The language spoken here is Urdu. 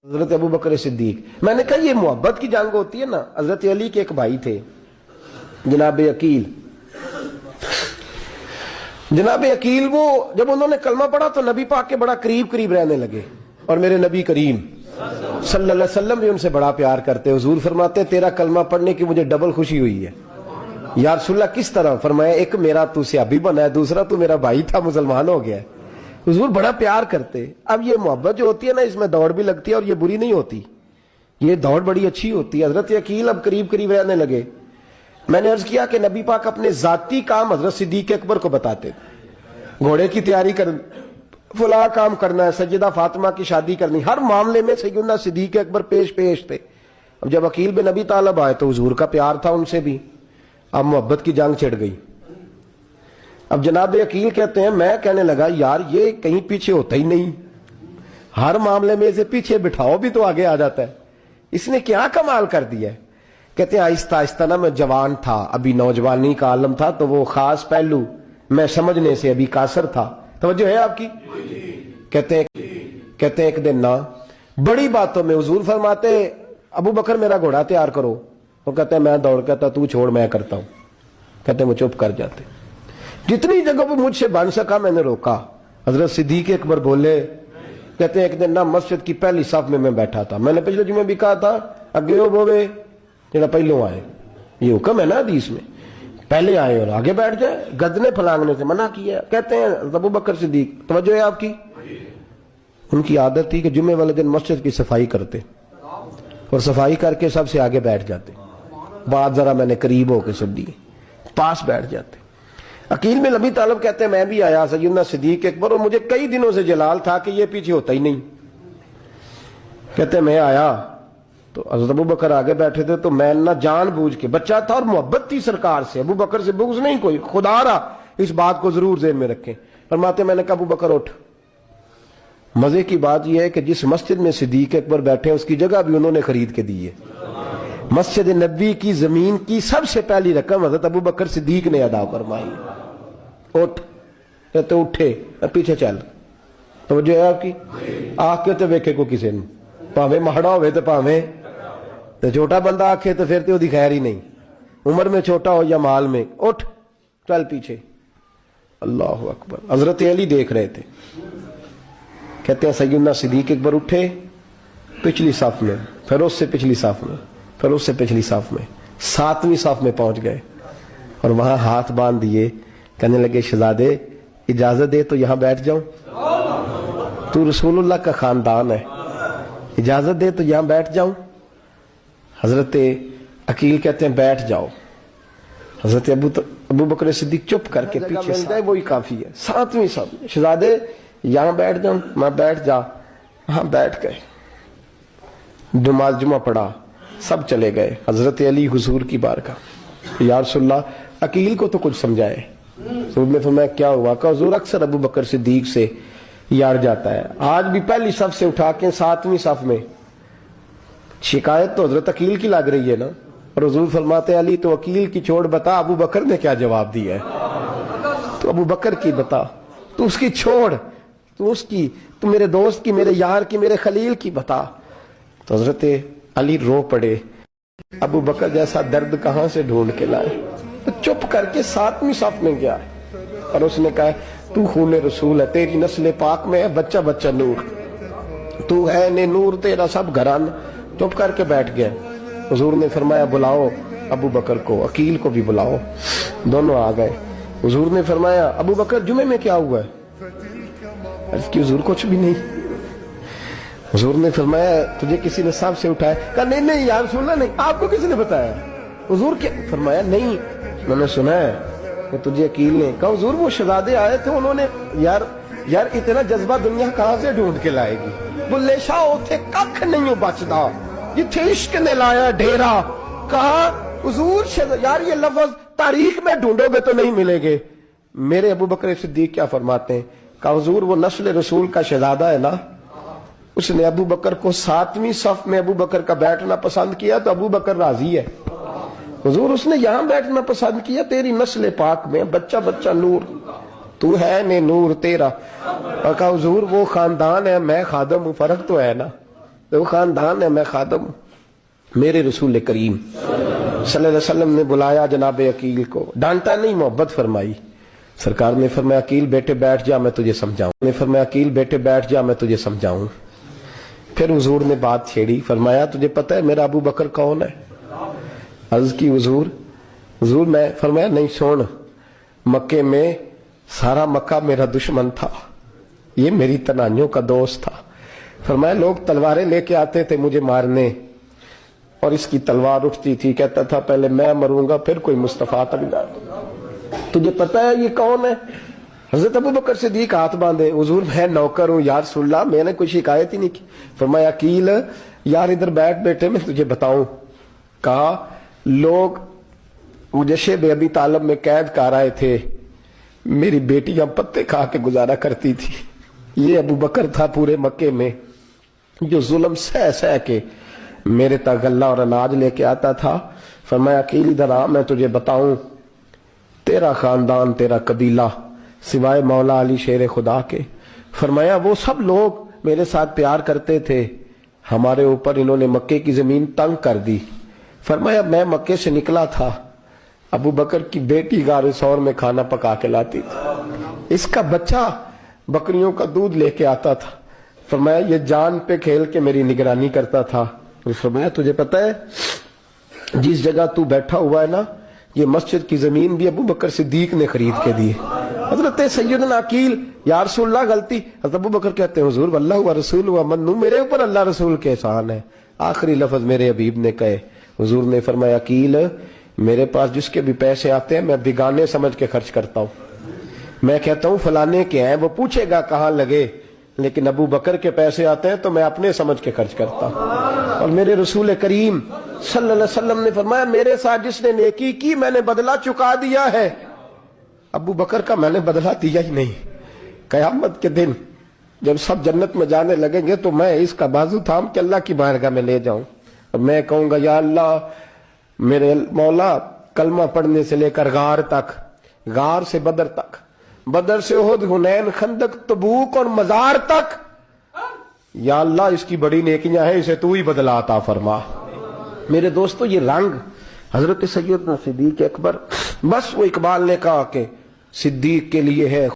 حضرت ابو بکر صدیق، میں نے کہا یہ محبت کی جنگ ہوتی ہے نا۔ حضرت علی کے ایک بھائی تھے جناب عقیل۔ جناب عقیل وہ جب انہوں نے کلمہ پڑھا تو نبی پاک کے بڑا قریب رہنے لگے، اور میرے نبی کریم صلی اللہ علیہ وسلم بھی ان سے بڑا پیار کرتے۔ حضور فرماتے ہیں تیرا کلمہ پڑھنے کی مجھے ڈبل خوشی ہوئی ہے۔ یا رسول اللہ کس طرح؟ فرمایا ایک میرا تو صحابی بنا ہے، دوسرا تو میرا بھائی تھا مسلمان ہو گیا ہے۔ حضور بڑا پیار کرتے۔ اب یہ محبت جو ہوتی ہے نا، اس میں دوڑ بھی لگتی ہے اور یہ بری نہیں ہوتی، یہ دوڑ بڑی اچھی ہوتی ہے۔ حضرت عقیل اب قریب رہنے لگے۔ میں نے عرض کیا کہ نبی پاک اپنے ذاتی کام حضرت صدیق اکبر کو بتاتے تھے، گھوڑے کی تیاری کر، فلاں کام کرنا ہے، سیدہ فاطمہ کی شادی کرنی، ہر معاملے میں سیدنا صدیق اکبر پیش تھے۔ اب جب عقیل بن ابی طالب آئے تو حضور کا پیار تھا ان سے بھی، اب محبت کی جنگ چھڑ گئی۔ اب جناب عقیل کہتے ہیں میں کہنے لگا یار یہ کہیں پیچھے ہوتا ہی نہیں، ہر معاملے میں اسے پیچھے بٹھاؤ بھی تو آگے آ جاتا ہے، اس نے کیا کمال کر دیا ہے۔ کہتے ہیں آہستہ آہستہ نا میں جوان تھا، ابھی نوجوانی کا عالم تھا، تو وہ خاص پہلو میں سمجھنے سے ابھی قاصر تھا۔ توجہ ہے آپ کی؟ کہتے ہیں ایک دن نا بڑی باتوں میں حضور فرماتے ابو بکر میرا گھوڑا تیار کرو، وہ کہتے ہیں میں دوڑ، کہتا تو چھوڑ میں کرتا ہوں، کہتے ہیں وہ چپ کر جاتے۔ جتنی جگہ پہ مجھ سے بن سکا میں نے روکا۔ حضرت صدیق اکبر بولے، کہتے ہیں ایک دن نا مسجد کی پہلی صف میں بیٹھا تھا، میں نے پچھلے جمعے بھی کہا تھا اگے ہو بوے جڑا پہلوں آئے، یہ حکم ہے نا حدیث میں، پہلے آئے اور آگے بیٹھ جائے، گدنے پھلانگنے سے منع کیا۔ کہتے ہیں ابو بکر صدیق، توجہ ہے آپ کی، ان کی عادت تھی کہ جمعے والے دن مسجد کی صفائی کرتے اور صفائی کر کے سب سے آگے بیٹھ جاتے، بات ذرا میں نے قریب ہو کے سن دی، پاس بیٹھ جاتے۔ عقیل بن ابی طالب کہتے ہیں میں بھی آیا سیدنا صدیق اکبر، اور مجھے کئی دنوں سے جلال تھا کہ یہ پیچھے ہوتا ہی نہیں۔ کہتے ہیں میں آیا تو حضرت ابو بکر آگے بیٹھے تھے، تو میں نہ جان بوجھ کے، بچہ تھا اور محبت تھی سرکار سے، ابو بکر سے بغض نہیں کوئی، خدا را اس بات کو ضرور ذہن میں رکھیں۔ فرماتے میں نے کہا ابو بکر اٹھ۔ مزے کی بات یہ ہے کہ جس مسجد میں صدیق اکبر بیٹھے اس کی جگہ بھی انہوں نے خرید کے دی ہے۔ مسجد نبی کی زمین کی سب سے پہلی رقم حضرت ابو بکر صدیق نے ادا فرمائی۔ اٹھ، کہتے اٹھے، پیچھے چل، توجہ ہے آپ کی، آنکھ کے تو ویکھے کو کسی نے، پاویں مہڑا ہوئے تو پاویں تو چھوٹا بندہ آنکھے تو پھر تو دی خیر ہی نہیں، عمر میں چھوٹا ہو یا مال میں، اٹھ چل پیچھے۔ اللہ اکبر۔ حضرت علی دیکھ رہے تھے، کہتے ہیں سیدنا صدیق اکبر اٹھے، پچھلی صف میں، پھر اس سے پچھلی صف میں، پھر اس سے پچھلی صف میں، 7ویں صف میں پہنچ گئے اور وہاں ہاتھ باندھ دیے، کہنے لگے شہزادے اجازت دے تو یہاں بیٹھ جاؤں، تو رسول اللہ کا خاندان ہے، اجازت دے تو یہاں بیٹھ جاؤں۔ حضرت عقیل کہتے ہیں بیٹھ جاؤ۔ حضرت ابو بکر صدیق چپ کر کے پیچھے سے، وہی کافی ہے، 7ویں صف میں، شہزادے یہاں بیٹھ جاؤں، میں بیٹھ جا، ہاں بیٹھ گئے، نماز جمعہ پڑھا، سب چلے گئے۔ حضرت علی حضور کی بارگاہ، یا رسول اللہ عقیل کو تو کچھ سمجھائے۔ حضور نے فرمایا کیا ہوا؟ کہ حضور اکثر ابو بکر صدیق سے یار جاتا ہے، آج بھی پہلی صف سے اٹھا کے 7ویں صف میں، شکایت تو حضرت عقیل کی لگ رہی ہے نا، اور حضور فرماتے علی تو عقیل کی چھوڑ، بتا ابو بکر نے کیا جواب دیا ہے، تو ابو بکر کی بتا، تو اس کی چھوڑ، تو اس کی، تو میرے دوست کی، میرے یار کی، میرے خلیل کی بتا۔ تو حضرت علی رو پڑے، ابو بکر جیسا درد کہاں سے ڈھونڈ کے لائے، تو چپ کر کے 7ویں صف میں گیا اور اس نے کہا تو خون رسول ہے، تیری نسل پاک میں ہے بچہ بچہ نور، تو ہے نے نور تیرا سب گھران، چپ کر کے بیٹھ گیا۔ حضور نے فرمایا بلاؤ ابو بکر کو، عقیل کو بھی بلاؤ، دونوں آ گئے۔ حضور نے فرمایا ابو بکر جمعے میں کیا ہوا ہے؟ عرض کی حضور کچھ بھی نہیں۔ حضور نے فرمایا تجھے کسی نے صف سے اٹھایا؟ کہا نہیں یا رسول اللہ نہیں، آپ کو کسی نے بتایا؟ حضور کیا؟ فرمایا نہیں میں نے سنا ہے کہ تجھے عقیل نے کہا۔ حضور وہ شہزادے آئے تھے، انہوں نے یار اتنا جذبہ دنیا کہاں سے ڈھونڈ کے لائے گی، بلے شاہ اوتھے ککھ نہیں بچدا جتھے عشق نے لایا ڈیرا۔ کہا حضور یار یہ لفظ تاریخ میں ڈھونڈو گے تو نہیں ملے گے۔ میرے ابو بکر صدیق کیا فرماتے ہیں؟ کہا حضور وہ نسل رسول کا شہزادہ ہے نا، اس نے ابو بکر کو 7ویں صف میں ابو بکر کا بیٹھنا پسند کیا تو ابو بکر راضی ہے۔ حضور اس نے یہاں بیٹھنا پسند کیا، تیری نسل پاک میں بچہ بچہ نور، تو ہے نے نور تیرا۔ اور کہا حضور وہ خاندان ہے، میں خادم ہوں، فرق تو ہے نا۔ وہ خاندان ہے، میں خادم ہوں۔ میرے رسول کریم صلی اللہ علیہ وسلم نے بلایا جناب عقیل کو، ڈانٹا نہیں، محبت فرمائی۔ سرکار نے فرمایا عقیل بیٹے بیٹھ جا، میں تجھے سمجھاؤں۔ نے فرمایا عقیل بیٹے بیٹھ جا، میں تجھے سمجھاؤں۔ پھر حضور نے بات چھیڑی، فرمایا تجھے پتہ ہے میرا ابو بکر کون ہے؟ عرض کی حضور میں، فرمایا نہیں سن، مکے میں سارا مکہ میرا دشمن تھا، یہ میری تنائیوں کا دوست تھا۔ فرمایا لوگ تلواریں لے کے آتے تھے مجھے مارنے، اور اس کی تلوار اٹھتی تھی، کہتا تھا پہلے میں مروں گا پھر کوئی مصطفیٰ تک جائے۔ تجھے پتہ ہے یہ کون ہے؟ حضرت ابو بکر صدیق ہاتھ باندھے، حضور میں نوکر ہوں یا رسول اللہ، میں نے کوئی شکایت ہی نہیں کی۔ فرمایا عقیل یار ادھر بیٹھ بیٹھے، میں تجھے بتاؤں۔ کہا لوگ مجھے شیب ابی طالب میں قید کر آئے تھے، میری بیٹیاں پتے کھا کے گزارا کرتی تھی۔ یہ ابو بکر تھا پورے مکے میں جو ظلم سہ سہ کے میرے تک غلہ اور اناج لے کے آتا تھا۔ فرمایا عقیل ادھر آ، میں تجھے بتاؤں، تیرا خاندان تیرا قبیلہ سوائے مولا علی شیر خدا کے، فرمایا وہ سب لوگ میرے ساتھ پیار کرتے تھے، ہمارے اوپر انہوں نے مکے کی زمین تنگ کر دی۔ فرمایا میں مکے سے نکلا تھا، ابو بکر کی بیٹی غار ثور میں کھانا پکا کے لاتی تھی، اس کا بچہ بکریوں کا دودھ لے کے آتا تھا۔ فرمایا یہ جان پہ کھیل کے میری نگرانی کرتا تھا۔ فرمایا تجھے پتہ ہے جس جگہ تو بیٹھا ہوا ہے نا، یہ مسجد کی زمین بھی ابو بکر صدیق نے خرید کے دی۔ حضرت سیدنا عقیل یا رسول اللہ غلطی، حضرت ابو بکر کہتے ہیں حضور واللہ و رسول و منو، میرے اوپر اللہ رسول کے احسان ہے۔ آخری لفظ میرے حبیب نے کہے، حضور نے فرمایا عقیل میرے پاس جس کے بھی پیسے آتے ہیں میں بیگانے سمجھ کے خرچ کرتا ہوں، میں کہتا ہوں فلانے کے ہیں، وہ پوچھے گا کہاں لگے، لیکن ابو بکر کے پیسے آتے ہیں تو میں اپنے سمجھ کے خرچ کرتا ہوں۔ اور میرے رسول کریم صلی اللہ علیہ وسلم نے فرمایا میرے ساتھ جس نے نیکی کی میں نے بدلہ چکا دیا ہے، ابو بکر کا میں نے بدلہ دیا ہی نہیں۔ قیامت کے دن جب سب جنت میں جانے لگیں گے تو میں اس کا بازو تھام کے اللہ کی بارگاہ میں لے جاؤں اور میں کہوں گا یا اللہ میرے مولا، کلمہ پڑھنے سے لے کر غار تک، غار سے بدر تک، بدر سے احد، حنین، خندق، تبوک اور مزار تک، یا اللہ اس کی بڑی نیکیاں ہیں، اسے تو ہی بدلا عطا فرما۔ میرے دوستو یہ رنگ حضرت سیدنا صدیق اکبر، بس وہ اقبال نے کہا کہ صدیق کے لیے ہے